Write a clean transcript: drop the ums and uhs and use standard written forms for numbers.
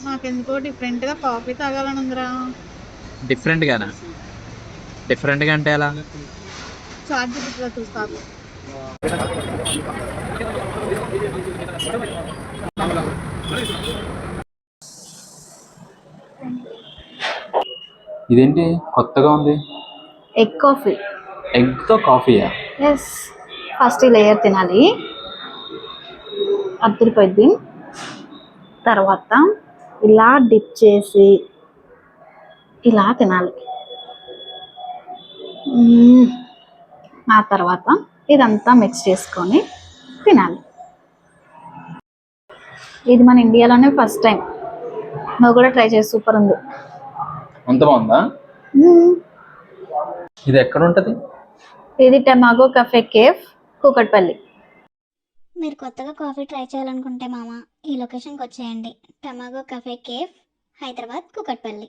నాకెందుకో డిఫరెంట్గా కాఫీ తాగాలని ఉందిరా. డిఫరెంట్గానా? డిఫరెంట్గా అంటే ఎలా? చాట్ జీపీటీలో చూస్తాను. ఇదేంటి కొత్తగా ఉంది? Egg coffee. ఎగ్తో కాఫీయా? ఎస్, ఫస్ట్ ఈ లేయర్ తినాలి, అద్దరిపోయింది. తర్వాత ఇలా డిప్ చేసి ఇలా తినాలి. ఆ తర్వాత ఇదంతా మిక్స్ చేసుకొని తినాలి. ఇది మన ఇండియాలోనే ఫస్ట్ టైం. నువ్వు కూడా ట్రై చేసి, సూపర్ ఉంది. అంత బాగుందా? ఇది ఎక్కడ ఉంటుంది? ఇది టమాగో కఫే కేఫ్, కూకట్పల్లి. మీరు కొత్తగా కాఫీ ట్రై చేయాలనుకుంటే మామ ఈ లొకేషన్కి వచ్చేయండి. టమాగో కఫే కేఫ్, హైదరాబాద్, కూకట్పల్లి.